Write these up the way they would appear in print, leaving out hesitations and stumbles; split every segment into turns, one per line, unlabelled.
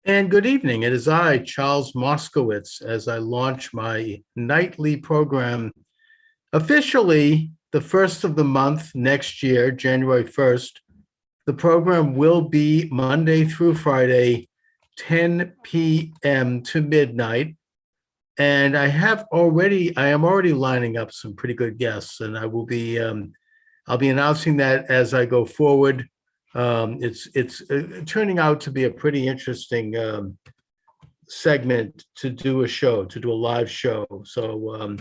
And good evening. It is I, Charles Moscowitz, as I launch my nightly program officially the first of the month next year, January 1st. The program will be Monday through Friday, 10 p.m. to midnight. And I am already lining up some pretty good guests, and I'll be announcing that as I go forward. It's turning out to be a pretty interesting segment to do a live show. So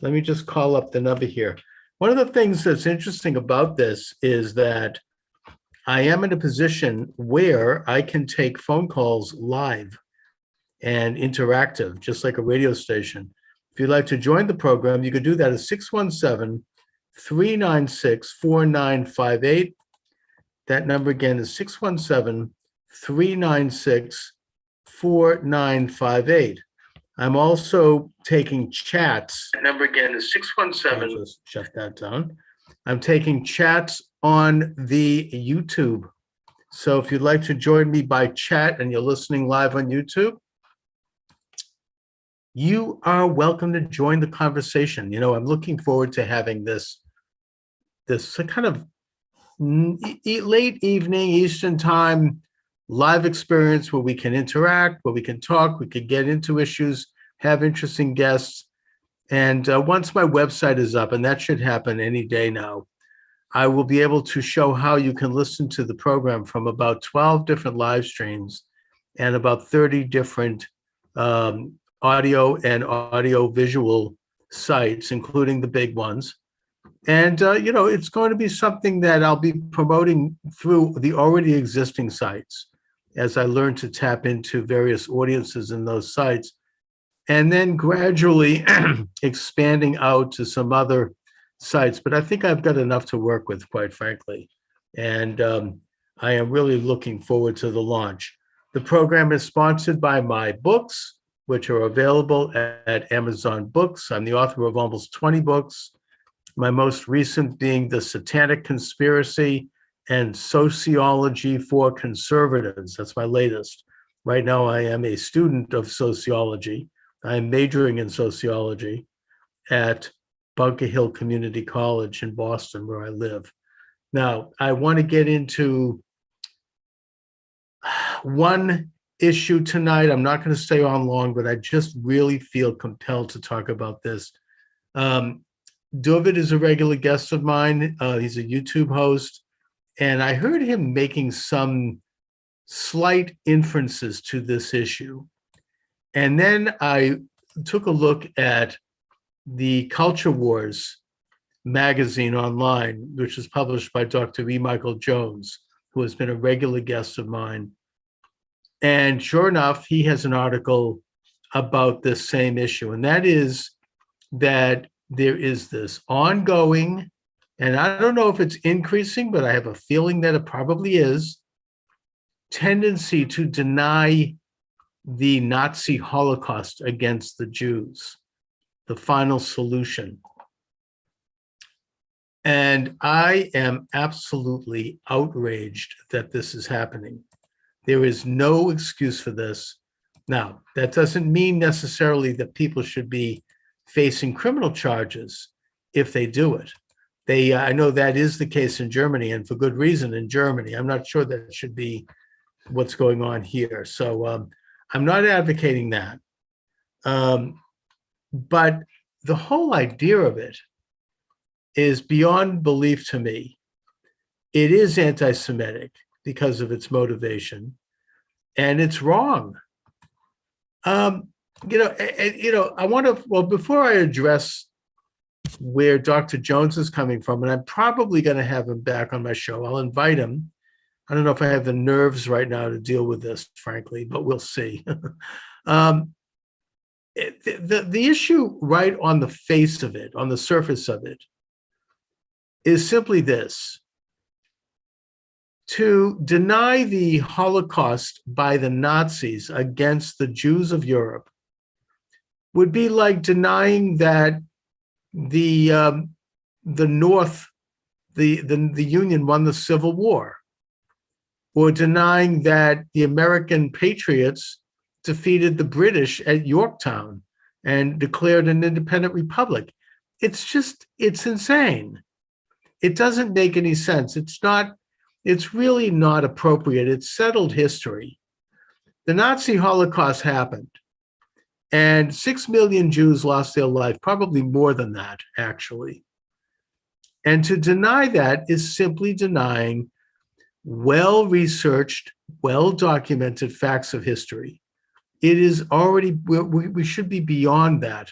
let me just call up the number here. One of the things that's interesting about this is that I am in a position where I can take phone calls live and interactive, just like a radio station. If you'd like to join the program, you could do that at 617-396-4958. That number again is 617-396-4958. I'm also taking chats. That number again is 617. I'll just shut that down. I'm taking chats on the YouTube. So if you'd like to join me by chat and you're listening live on YouTube, you are welcome to join the conversation. You know, I'm looking forward to having this kind of late evening Eastern time live experience where we can interact, where we can talk, we can get into issues, have interesting guests. And once my website is up, and that should happen any day now, I will be able to show how you can listen to the program from about 12 different live streams and about 30 different audio and audio visual sites, including the big ones. And, it's going to be something that I'll be promoting through the already existing sites as I learn to tap into various audiences in those sites, and then gradually expanding out to some other sites. But I think I've got enough to work with, quite frankly. And I am really looking forward to the launch. The program is sponsored by my books, which are available at Amazon Books. I'm the author of almost 20 books, my most recent being The Satanic Conspiracy and Sociology for Conservatives. That's my latest. Right now, I am a student of sociology. I'm majoring in sociology at Bunker Hill Community College in Boston, where I live. Now, I want to get into one issue tonight. I'm not going to stay on long, but I just really feel compelled to talk about this. David is a regular guest of mine. He's a YouTube host, and I heard him making some slight inferences to this issue. And then I took a look at the Culture Wars magazine online, which is published by Dr. E. Michael Jones, who has been a regular guest of mine. And sure enough, he has an article about this same issue, and that is that there is this ongoing, and I don't know if it's increasing, but I have a feeling that it probably is, tendency to deny the Nazi Holocaust against the Jews, the final solution. And I am absolutely outraged that this is happening. There is no excuse for this. Now, that doesn't mean necessarily that people should be facing criminal charges if they do it. I know that is the case in Germany, and for good reason in Germany. I'm not sure that should be what's going on here. So I'm not advocating that. But the whole idea of it is beyond belief to me. It is anti-Semitic because of its motivation, and it's wrong. I want to, well, before I address where Dr. Jones is coming from, and I'm probably going to have him back on my show. I'll invite him. I don't know if I have the nerves right now to deal with this, frankly, but we'll see. The issue right on the face of it, on the surface of it, is simply this. To deny the Holocaust by the Nazis against the Jews of Europe would be like denying that the North, the Union won the Civil War, or denying that the American patriots defeated the British at Yorktown and declared an independent republic. It's insane. It doesn't make any sense. It's really not appropriate. It's settled history. The Nazi Holocaust happened, and 6 million Jews lost their life, probably more than that, actually. And to deny that is simply denying well-researched, well-documented facts of history. It is already, we should be beyond that.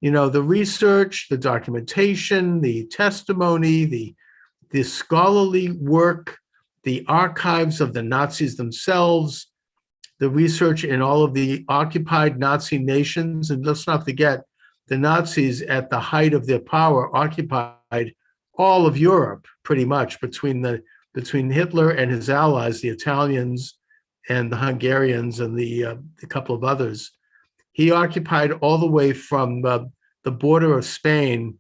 The research, the documentation, the testimony, the scholarly work, the archives of the Nazis themselves, the research in all of the occupied Nazi nations. And let's not forget, the Nazis at the height of their power occupied all of Europe, pretty much, between Hitler and his allies, the Italians and the Hungarians and the couple of others. He occupied all the way from the border of Spain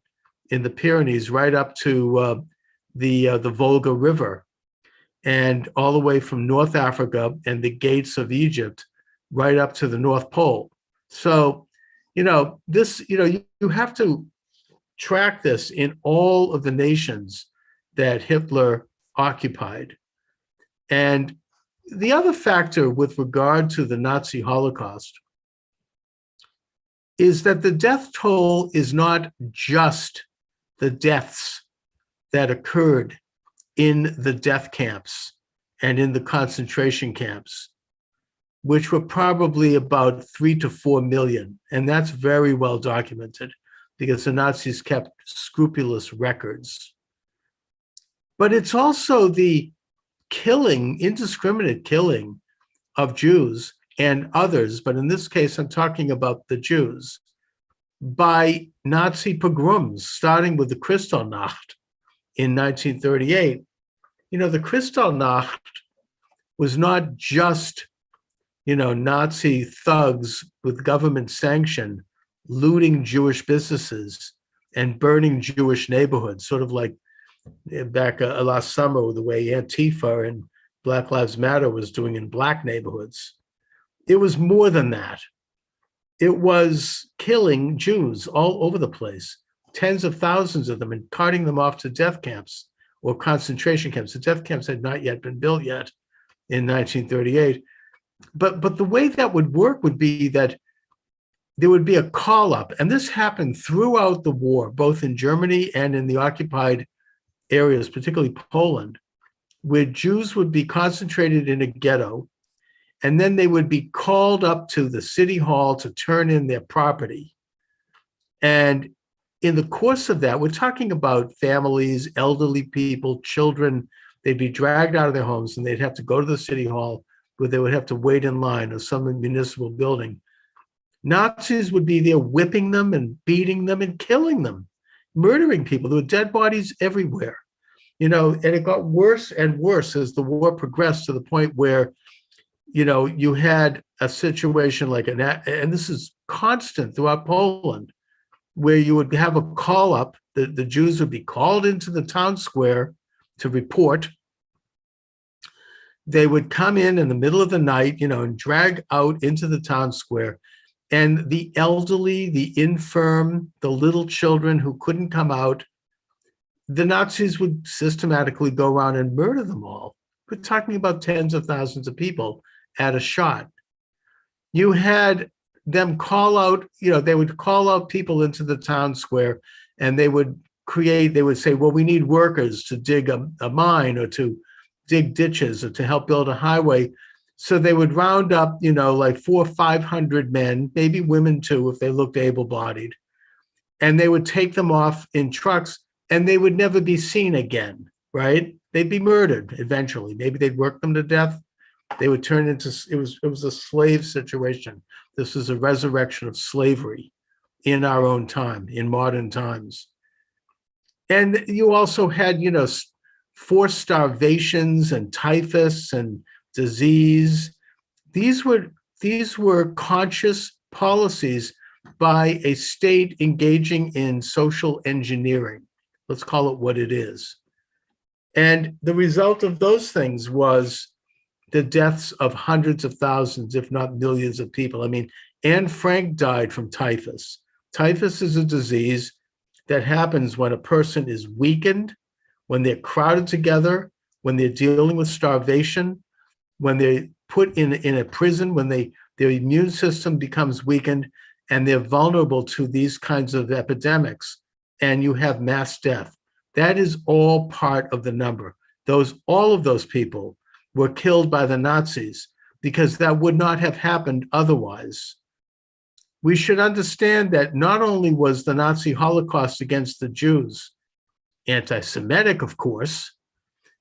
in the Pyrenees right up to the Volga River, and all the way from North Africa and the gates of Egypt right up to the North Pole. So, you have to track this in all of the nations that Hitler occupied. And the other factor with regard to the Nazi Holocaust is that the death toll is not just the deaths that occurred in the death camps and in the concentration camps, which were probably about 3 to 4 million. And that's very well documented because the Nazis kept scrupulous records. But it's also the indiscriminate killing of Jews and others, but in this case, I'm talking about the Jews, by Nazi pogroms, starting with the Kristallnacht in 1938. The Kristallnacht was not just, Nazi thugs with government sanction looting Jewish businesses and burning Jewish neighborhoods, sort of like back last summer, the way Antifa and Black Lives Matter was doing in Black neighborhoods. It was more than that. It was killing Jews all over the place, tens of thousands of them, and carting them off to death camps or concentration camps. The death camps had not yet been built yet in 1938. But the way that would work would be that there would be a call-up, and this happened throughout the war, both in Germany and in the occupied areas, particularly Poland, where Jews would be concentrated in a ghetto, and then they would be called up to the city hall to turn in their property. And in the course of that, we're talking about families, elderly people, children. They'd be dragged out of their homes and they'd have to go to the city hall where they would have to wait in line or some municipal building. Nazis would be there whipping them and beating them and killing them, murdering people. There were dead bodies everywhere, and it got worse and worse as the war progressed, to the point where, you had a situation like and this is constant throughout Poland, where you would have a call up. The Jews would be called into the town square to report. They would come in the middle of the night, and drag out into the town square. And the elderly, the infirm, the little children who couldn't come out, the Nazis would systematically go around and murder them all. We're talking about tens of thousands of people at a shot. You had them call out, they would call out people into the town square, and they would say, well, we need workers to dig a mine or to dig ditches or to help build a highway. So they would round up, like 400 or 500 men, maybe women too, if they looked able-bodied, and they would take them off in trucks, and they would never be seen again, right? They'd be murdered eventually. Maybe they'd work them to death. They would turn into, it was a slave situation. This was a resurrection of slavery in our own time, in modern times. And you also had, forced starvations and typhus and disease. These were conscious policies by a state engaging in social engineering, Let's call it what it is. And the result of those things was the deaths of hundreds of thousands, if not millions of people. I mean, Anne Frank died from typhus. Typhus is a disease that happens when a person is weakened, when they're crowded together, when they're dealing with starvation, when they're put in a prison, when their immune system becomes weakened, and they're vulnerable to these kinds of epidemics, and you have mass death. That is all part of the number. All of those people were killed by the Nazis because that would not have happened otherwise. We should understand that not only was the Nazi Holocaust against the Jews anti-Semitic, of course,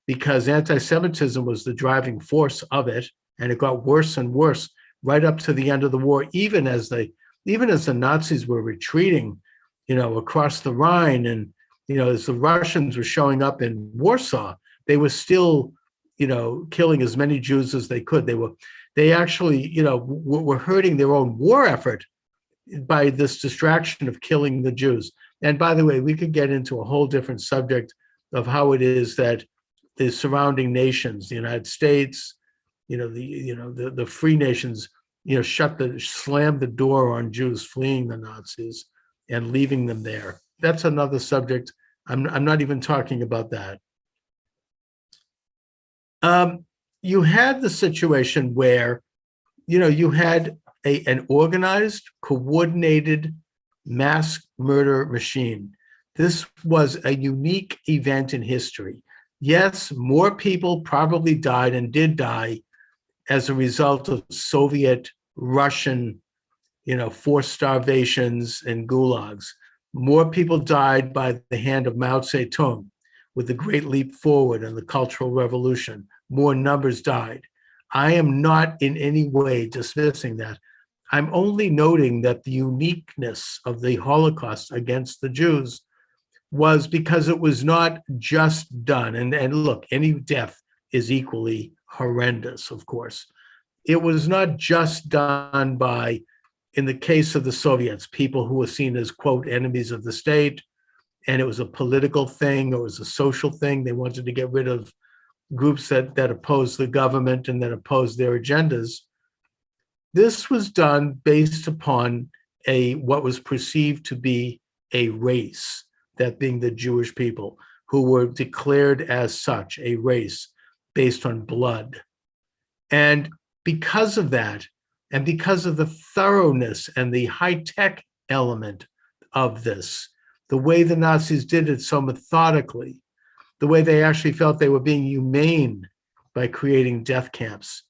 because anti-Semitism was the driving force of it, and it got worse and worse right up to the end of the war, even as the Nazis were retreating, across the Rhine, and as the Russians were showing up in Warsaw, they were still, killing as many Jews as they could. They actually, were hurting their own war effort by this distraction of killing the Jews. And by the way, we could get into a whole different subject of how it is that the surrounding nations, the United States, the free nations, slammed the door on Jews fleeing the Nazis and leaving them there. That's another subject. I'm not even talking about that. You had the situation where, you had an organized, coordinated mass murder machine. This was a unique event in history. Yes, more people probably died and did die as a result of Soviet, Russian, forced starvations and gulags. More people died by the hand of Mao Zedong with the Great Leap Forward and the Cultural Revolution. More numbers died. I am not in any way dismissing that. I'm only noting that the uniqueness of the Holocaust against the Jews was because it was not just done. And look, any death is equally horrendous, of course. It was not just done by, in the case of the Soviets, people who were seen as, quote, enemies of the state, and it was a political thing, it was a social thing. They wanted to get rid of groups that opposed the government and that opposed their agendas. This was done based upon what was perceived to be a race, that being the Jewish people, who were declared as such, a race based on blood. And because of that, and because of the thoroughness and the high-tech element of this, the way the Nazis did it so methodically, the way they actually felt they were being humane by creating death camps,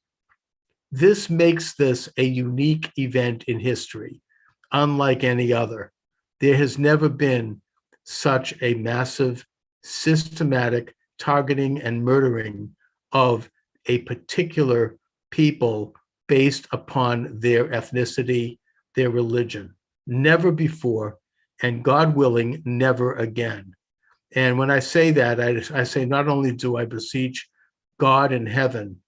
this makes this a unique event in history, unlike any other. There has never been such a massive, systematic targeting and murdering of a particular people based upon their ethnicity, their religion. Never before, and God willing, never again. And when I say that, I say not only do I beseech God in heaven,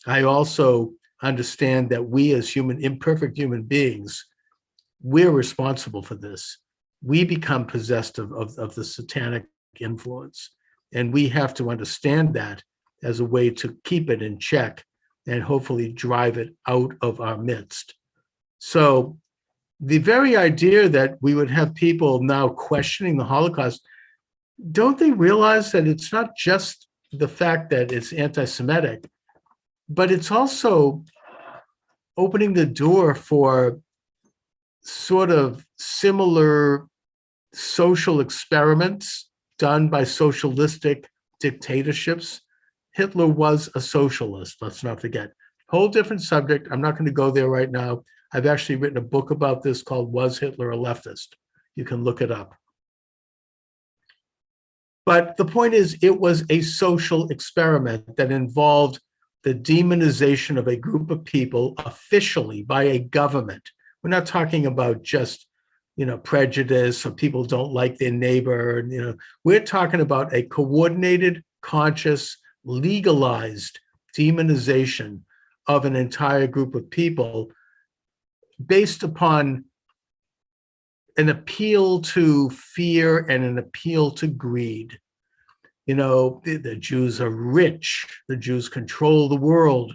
I also understand that we as imperfect human beings, we're responsible for this. We become possessed of the satanic influence. And we have to understand that as a way to keep it in check and hopefully drive it out of our midst. So the very idea that we would have people now questioning the Holocaust, don't they realize that it's not just the fact that it's anti-Semitic, but it's also opening the door for sort of similar social experiments done by socialistic dictatorships. Hitler was a socialist, let's not forget. Whole different subject. I'm not going to go there right now. I've actually written a book about this called Was Hitler a Leftist? You can look it up. But the point is, it was a social experiment that involved the demonization of a group of people officially by a government. We're not talking about just, prejudice or people don't like their neighbor. We're talking about a coordinated, conscious, legalized demonization of an entire group of people based upon an appeal to fear and an appeal to greed. The Jews are rich, the Jews control the world,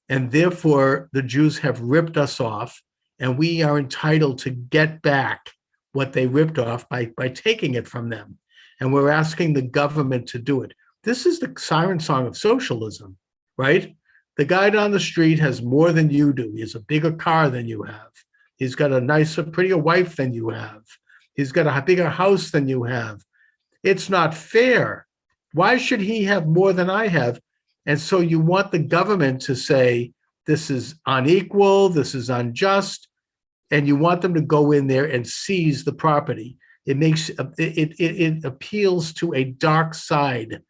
and therefore the Jews have ripped us off, and we are entitled to get back what they ripped off by taking it from them. And we're asking the government to do it. This is the siren song of socialism, right? The guy down the street has more than you do. He has a bigger car than you have. He's got a nicer, prettier wife than you have. He's got a bigger house than you have. It's not fair. Why should he have more than I have? And so you want the government to say, this is unequal, this is unjust, and you want them to go in there and seize the property. It appeals to a dark side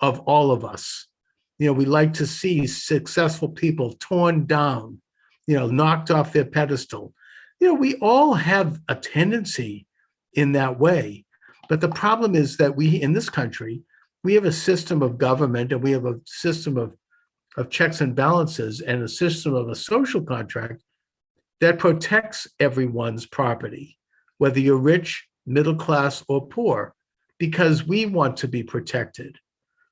of all of us. We like to see successful people torn down, knocked off their pedestal. We all have a tendency in that way. But the problem is that we, in this country, we have a system of government, and we have a system of checks and balances, and a system of a social contract that protects everyone's property, whether you're rich, middle class, or poor, because we want to be protected.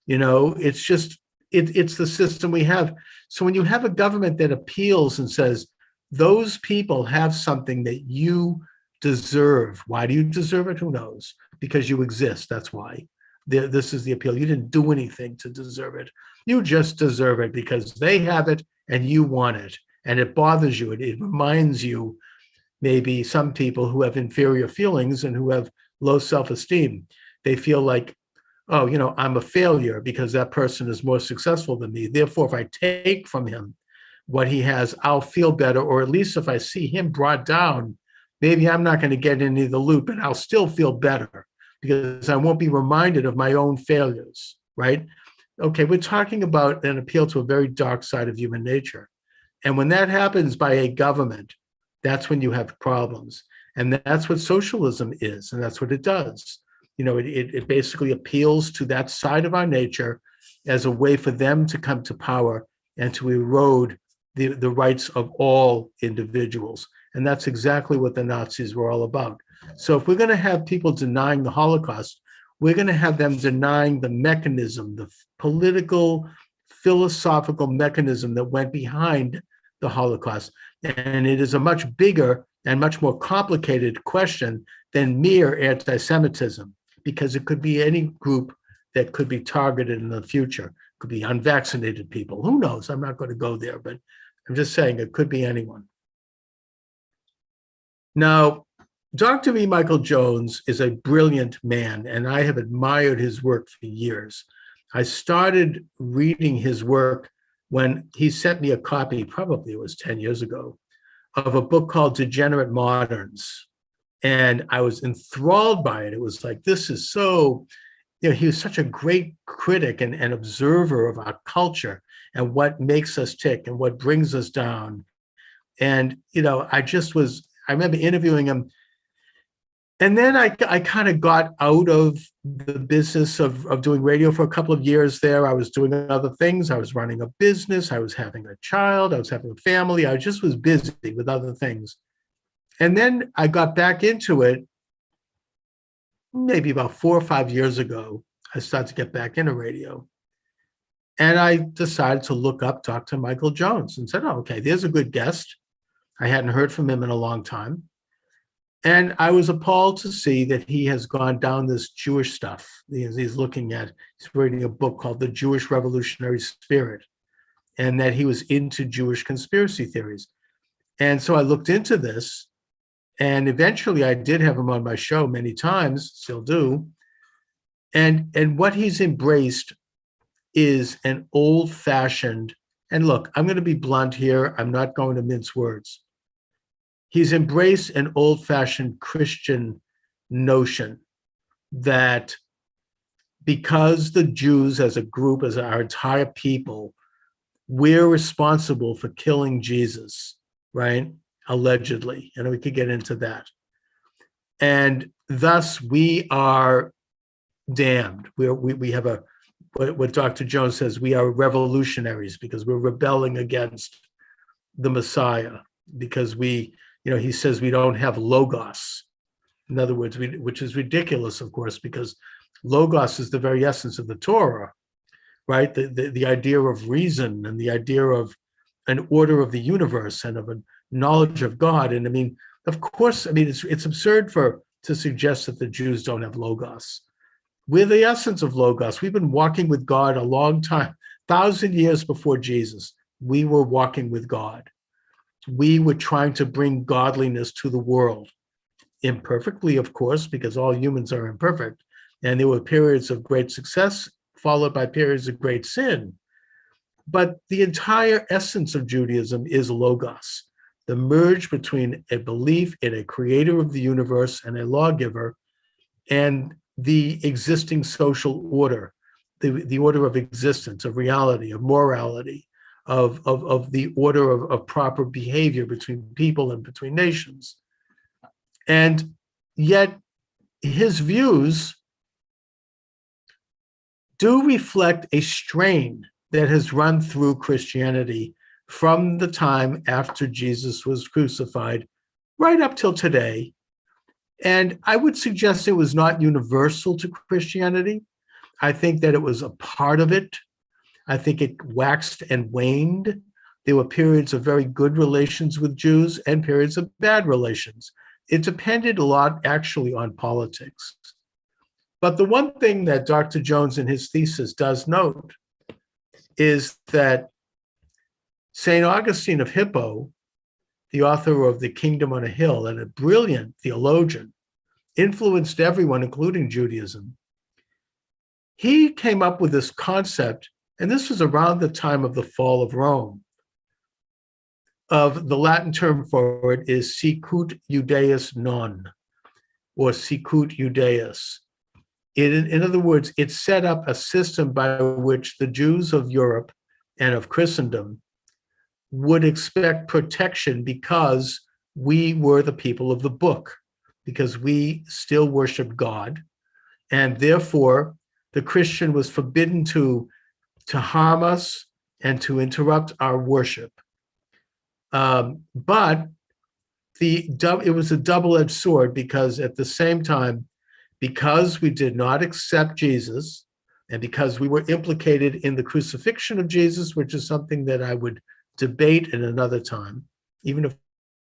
It's the system we have. So when you have a government that appeals and says, those people have something that you deserve. Why do you deserve it? Who knows? Because you exist. That's why. This is the appeal. You didn't do anything to deserve it. You just deserve it because they have it and you want it. And it bothers you. It reminds you, maybe some people who have inferior feelings and who have low self-esteem, they feel like, oh, I'm a failure because that person is more successful than me. Therefore, if I take from him what he has, I'll feel better. Or at least if I see him brought down, maybe I'm not going to get any of the loot, but I'll still feel better because I won't be reminded of my own failures, right? Okay, we're talking about an appeal to a very dark side of human nature. And when that happens by a government, that's when you have problems. And that's what socialism is, and that's what it does. It basically appeals to that side of our nature as a way for them to come to power and to erode the rights of all individuals. And that's exactly what the Nazis were all about. So if we're going to have people denying the Holocaust, we're going to have them denying the mechanism, the political, philosophical mechanism that went behind the Holocaust. And it is a much bigger and much more complicated question than mere anti-Semitism, because it could be any group that could be targeted in the future. It could be unvaccinated people. Who knows? I'm not going to go there, but I'm just saying it could be anyone. Now, Dr. E. Michael Jones is a brilliant man, and I have admired his work for years. I started reading his work when he sent me a copy, probably it was 10 years ago, of a book called Degenerate Moderns. And I was enthralled by it. It was like, this is so, he was such a great critic and observer of our culture and what makes us tick and what brings us down. And, I remember interviewing him. And then I kind of got out of the business of doing radio for a couple of years there. I was doing other things. I was running a business. I was having a child. I was having a family. I just was busy with other things. And then I got back into it maybe about 4 or 5 years ago. I started to get back into radio. And I decided to look up Dr. Michael Jones and said, oh, okay, there's a good guest. I hadn't heard from him in a long time. And I was appalled to see that he has gone down this Jewish stuff. He's reading a book called The Jewish Revolutionary Spirit, and that he was into Jewish conspiracy theories. And so I looked into this, and eventually I did have him on my show many times, still do. And what he's embraced is an old-fashioned, and look, I'm going to be blunt here. I'm not going to mince words. He's embraced an old-fashioned Christian notion that because the Jews as a group, as our entire people, we're responsible for killing Jesus, right? Allegedly, and we could get into that. And thus we are damned. We have what Dr. Jones says, we are revolutionaries because we're rebelling against the Messiah, because he says we don't have logos. In other words, which is ridiculous, of course, because logos is the very essence of the Torah, right? The idea of reason and the idea of an order of the universe and of a knowledge of God. And I mean, of course, I mean, it's absurd to suggest that the Jews don't have logos. We're the essence of logos. We've been walking with God a long time, 1,000 years before Jesus. We were walking with God. We were trying to bring godliness to the world. Imperfectly, of course, because all humans are imperfect. And there were periods of great success followed by periods of great sin. But the entire essence of Judaism is logos, the merge between a belief in a creator of the universe and a lawgiver and the existing social order, the order of existence, of reality, of morality, of the order of proper behavior between people and between nations. And yet his views do reflect a strain that has run through Christianity from the time after Jesus was crucified right up till today. And I would suggest it was not universal to Christianity. I think that it was a part of it. I think it waxed and waned. There were periods of very good relations with Jews and periods of bad relations. It depended a lot actually on politics. But the one thing that Dr. Jones in his thesis does note is that St. Augustine of Hippo, the author of The Kingdom on a Hill and a brilliant theologian, influenced everyone, including Judaism. He came up with this concept, and this was around the time of the fall of Rome, of the Latin term for it is sicut Judaeus non, or sicut Judaeus. In other words, it set up a system by which the Jews of Europe and of Christendom would expect protection because we were the people of the book, because we still worshiped God. And therefore, the Christian was forbidden to harm us and to interrupt our worship. But it was a double-edged sword because at the same time, because we did not accept Jesus and because we were implicated in the crucifixion of Jesus, which is something that I would debate in another time, even if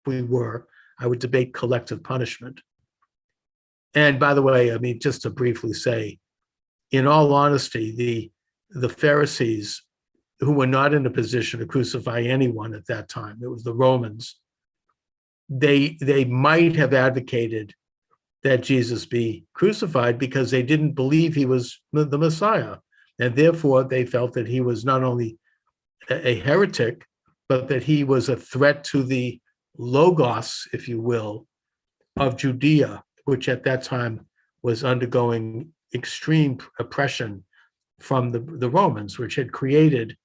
we were, I would debate collective punishment. And by the way, I mean, just to briefly say, in all honesty, the Pharisees, who were not in a position to crucify anyone at that time, it was the Romans, they might have advocated that Jesus be crucified because they didn't believe he was the Messiah. And therefore, they felt that he was not only a heretic, but that he was a threat to the logos, if you will, of Judea, which at that time was undergoing extreme oppression from the Romans, which had created,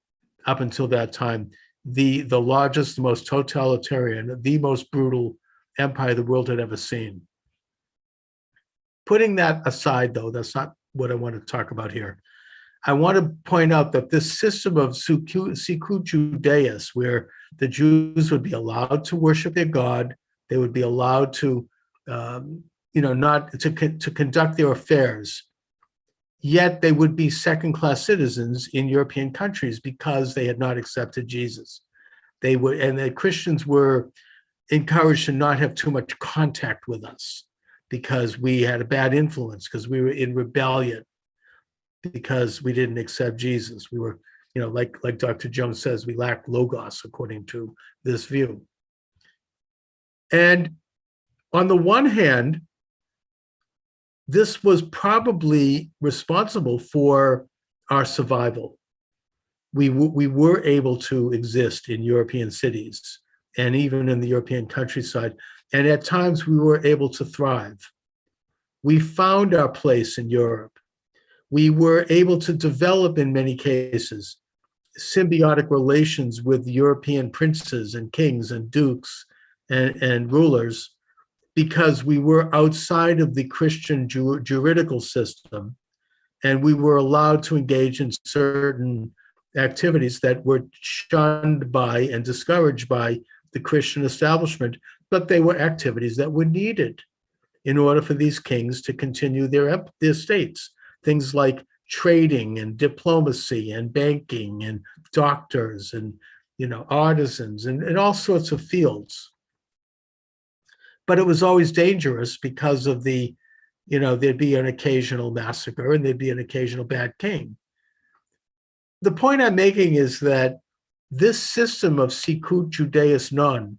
up until that time, the largest, the most totalitarian, the most brutal empire the world had ever seen. Putting that aside, though, that's not what I want to talk about here. I want to point out that this system of sicut Judaeus, where the Jews would be allowed to worship their God, they would be allowed to, not to conduct their affairs, yet they would be second-class citizens in European countries because they had not accepted Jesus. And the Christians were encouraged to not have too much contact with us because we had a bad influence, because we were in rebellion, because we didn't accept Jesus. We were, like Dr. Jones says, we lacked logos, according to this view. And on the one hand, this was probably responsible for our survival. We were able to exist in European cities and even in the European countryside. And at times we were able to thrive. We found our place in Europe. We were able to develop, in many cases, symbiotic relations with European princes and kings and dukes and rulers, because we were outside of the Christian juridical system, and we were allowed to engage in certain activities that were shunned by and discouraged by the Christian establishment, but they were activities that were needed in order for these kings to continue their states. Things like trading and diplomacy and banking and doctors and artisans and all sorts of fields. But it was always dangerous because of there'd be an occasional massacre and there'd be an occasional bad king. The point I'm making is that this system of Sicut Judaeus Non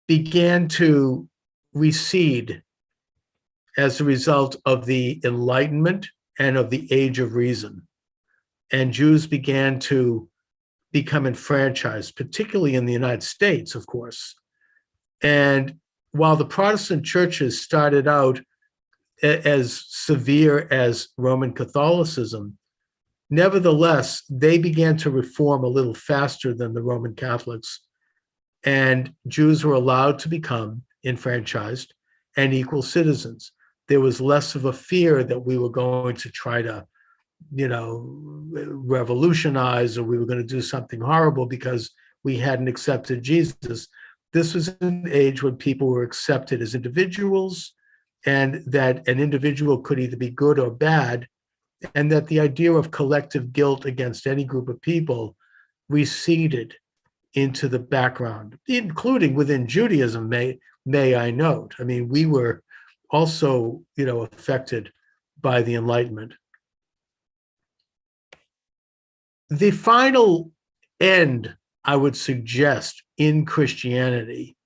began to recede as a result of the Enlightenment and of the Age of Reason. And Jews began to become enfranchised, particularly in the United States, of course. And while the Protestant churches started out as severe as Roman Catholicism, nevertheless, they began to reform a little faster than the Roman Catholics, and Jews were allowed to become enfranchised and equal citizens. There was less of a fear that we were going to try to, revolutionize, or we were going to do something horrible because we hadn't accepted Jesus. This was an age when people were accepted as individuals, and that an individual could either be good or bad, and that the idea of collective guilt against any group of people receded into the background, including within Judaism, may I note. I mean, we were also, affected by the Enlightenment. The final end, I would suggest, in Christianity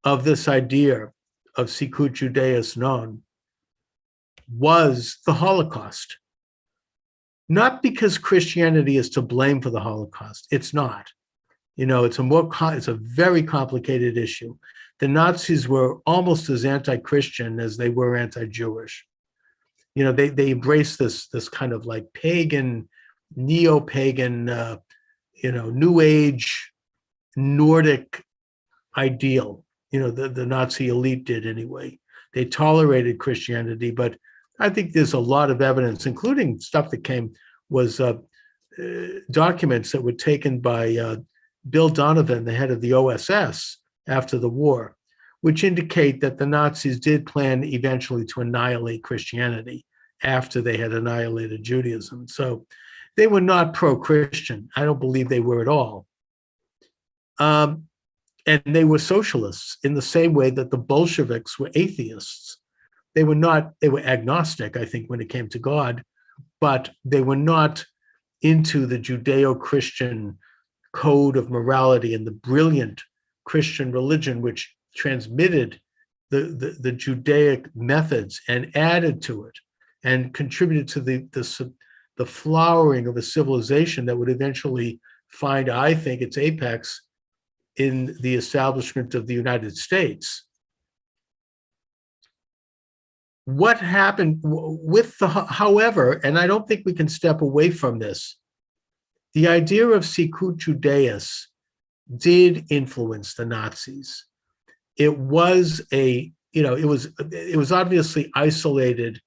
of this idea of Sicut Judaeus Non was the Holocaust. Not because Christianity is to blame for the Holocaust. It's not. It's a very complicated issue. The Nazis were almost as anti-Christian as they were anti-Jewish. They embraced this kind of like pagan, neo-pagan, New Age Nordic ideal. The Nazi elite did anyway. They tolerated Christianity, but I think there's a lot of evidence, including stuff that was documents that were taken by Bill Donovan, the head of the OSS, after the war, which indicate that the Nazis did plan eventually to annihilate Christianity after they had annihilated Judaism. So they were not pro-Christian. I don't believe they were at all. And they were socialists in the same way that the Bolsheviks were atheists. They were agnostic, I think, when it came to God, but they were not into the Judeo-Christian code of morality and the brilliant Christian religion, which transmitted the Judaic methods and added to it and contributed to the flowering of a civilization that would eventually find, I think, its apex in the establishment of the United States. What happened however, and I don't think we can step away from this, the idea of Sicut Judaeus did influence the Nazis. It was it was obviously isolated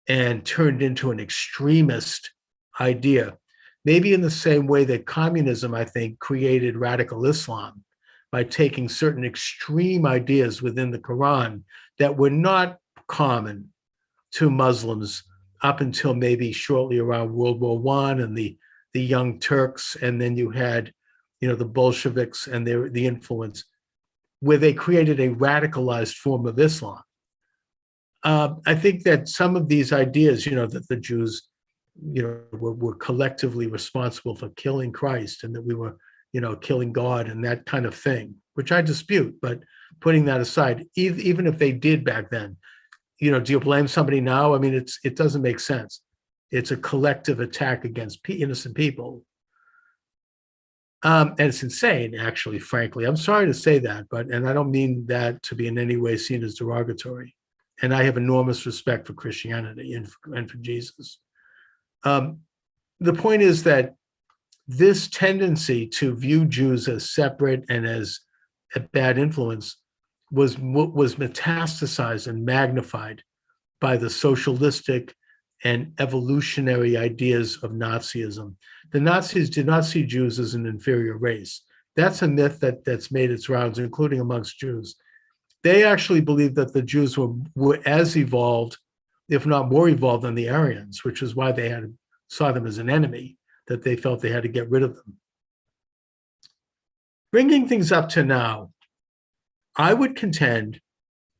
and turned into an extremist idea, maybe in the same way that communism, I think, created radical Islam by taking certain extreme ideas within the Quran that were not common to Muslims up until maybe shortly around World War I and the Young Turks, and then you had, the Bolsheviks and the influence, where they created a radicalized form of Islam. I think that some of these ideas, that the Jews, were collectively responsible for killing Christ, and that we were, killing God and that kind of thing, which I dispute. But putting that aside, even if they did back then, do you blame somebody now? I mean, it doesn't make sense. It's a collective attack against innocent people. And it's insane, actually, frankly. I'm sorry to say that, and I don't mean that to be in any way seen as derogatory. And I have enormous respect for Christianity and for Jesus. The point is that this tendency to view Jews as separate and as a bad influence was metastasized and magnified by the socialistic and evolutionary ideas of Nazism. The Nazis did not see Jews as an inferior race. That's a myth that's made its rounds, including amongst Jews. They actually believed that the Jews were as evolved, if not more evolved, than the Aryans, which is why they saw them as an enemy, that they felt they had to get rid of them. Bringing things up to now, I would contend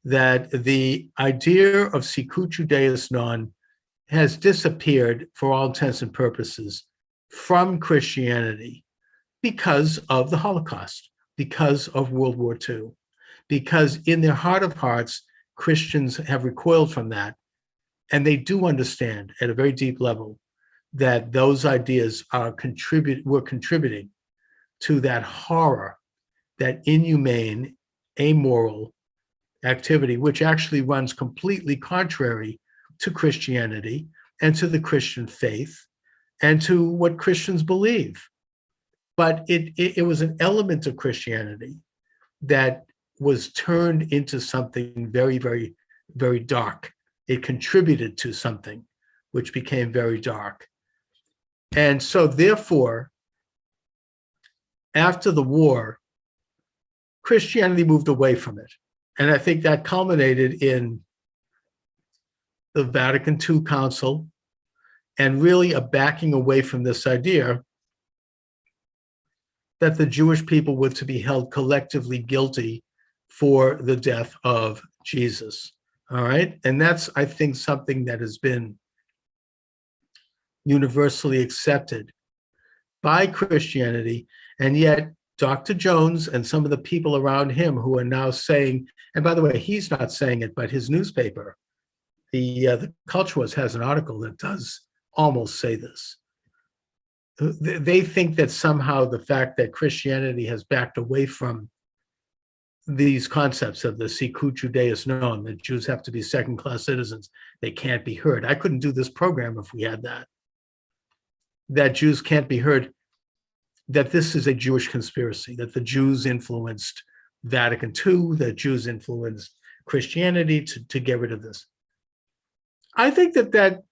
that the idea of Sicut Judaeus Non has disappeared for all intents and purposes from Christianity because of the Holocaust, because of World War II, because in their heart of hearts, Christians have recoiled from that. And they do understand at a very deep level that those ideas were contributing to that horror, that inhumane, amoral activity, which actually runs completely contrary to Christianity and to the Christian faith and to what Christians believe. But it was an element of Christianity that was turned into something very, very, very dark. It contributed to something which became very dark. And so therefore, after the war, Christianity moved away from it. And I think that culminated in the Vatican II Council and really a backing away from this idea that the Jewish people were to be held collectively guilty for the death of Jesus. All right. And that's, I think, something that has been universally accepted by Christianity. And yet, Dr. Jones and some of the people around him who are now saying, and by the way, he's not saying it, but his newspaper, the Culture Wars, has an article that does almost say this. They think that somehow the fact that Christianity has backed away from these concepts of the Sicut Judaeus Non, that Jews have to be second-class citizens, they can't be heard. I couldn't do this program if we had that. That Jews can't be heard, that this is a Jewish conspiracy, that the Jews influenced Vatican II, that Jews influenced Christianity to get rid of this. I think that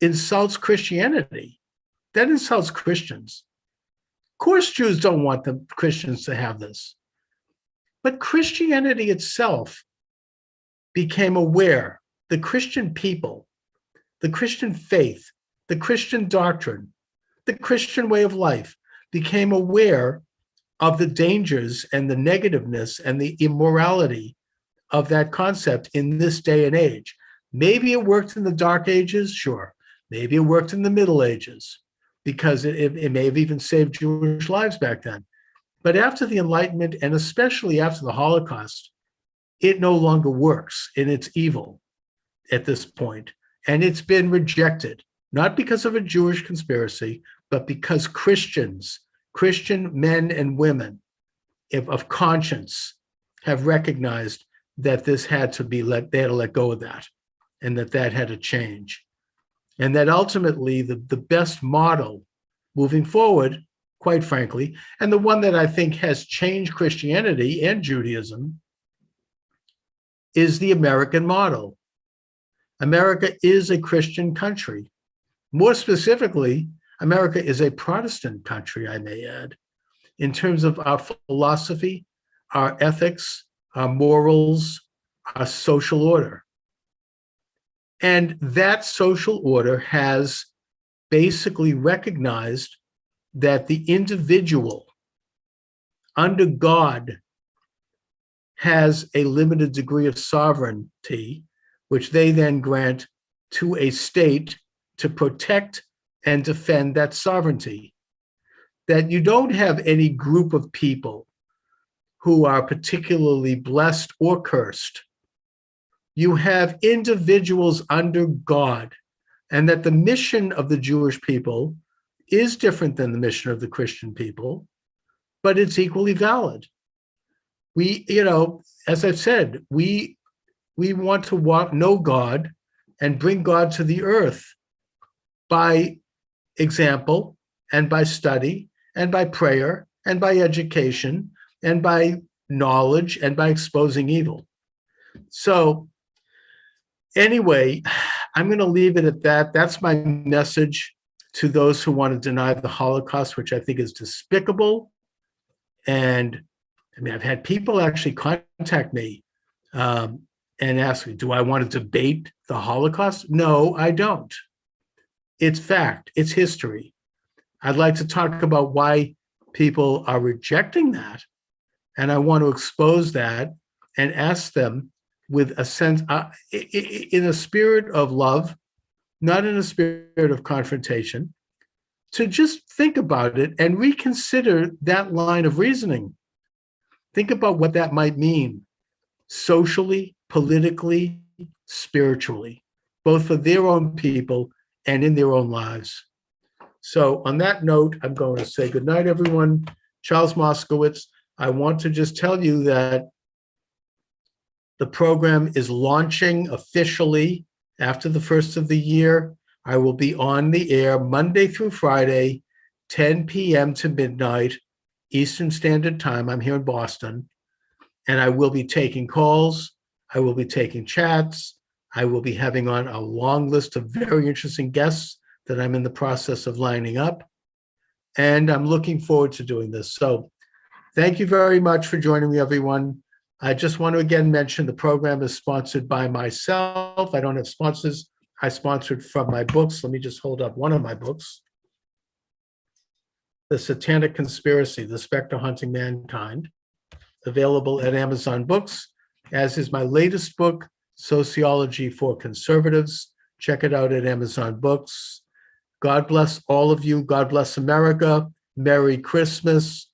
insults Christianity. That insults Christians. Of course, Jews don't want the Christians to have this. But Christianity itself became aware, the Christian people, the Christian faith, the Christian doctrine, the Christian way of life became aware of the dangers and the negativeness and the immorality of that concept in this day and age. Maybe it worked in the Dark Ages, sure. Maybe it worked in the Middle Ages, because it may have even saved Jewish lives back then. But after the Enlightenment, and especially after the Holocaust, it no longer works, and it's evil at this point. And it's been rejected, not because of a Jewish conspiracy, but because Christians, Christian men and women of conscience, have recognized that this had to be they had to let go of that, and that had to change. And that ultimately the best model moving forward, quite frankly, and the one that I think has changed Christianity and Judaism, is the American model. America is a Christian country. More specifically, America is a Protestant country, I may add, in terms of our philosophy, our ethics, our morals, our social order. And that social order has basically recognized that the individual under God has a limited degree of sovereignty, which they then grant to a state to protect and defend that sovereignty. That you don't have any group of people who are particularly blessed or cursed. You have individuals under God, and that the mission of the Jewish people is different than the mission of the Christian people, but it's equally valid. We, as I've said, we want to know God and bring God to the earth by example and by study and by prayer and by education and by knowledge and by exposing evil. So anyway, I'm going to leave it at that. That's my message to those who want to deny the Holocaust, which I think is despicable and I mean, I've had people actually contact me and ask me, do I want to debate the Holocaust? No, I don't. It's fact. It's history. I'd like to talk about why people are rejecting that. And I want to expose that and ask them with a sense, in a spirit of love, not in a spirit of confrontation, to just think about it and reconsider that line of reasoning. Think about what that might mean socially, politically, spiritually, both for their own people and in their own lives. So on that note, I'm going to say good night, everyone. Charles Moscowitz. I want to just tell you that the program is launching officially after the first of the year. I will be on the air Monday through Friday, 10 p.m. to midnight, Eastern Standard Time. I'm here in Boston. And I will be taking calls. I will be taking chats. I will be having on a long list of very interesting guests that I'm in the process of lining up. And I'm looking forward to doing this. So thank you very much for joining me, everyone. I just want to again mention the program is sponsored by myself. I don't have sponsors. I sponsored from my books. Let me just hold up one of my books. The Satanic Conspiracy, The Spectre Haunting Mankind, available at Amazon Books, as is my latest book, Sociology for Conservatives. Check it out at Amazon Books. God bless all of you. God bless America. Merry Christmas.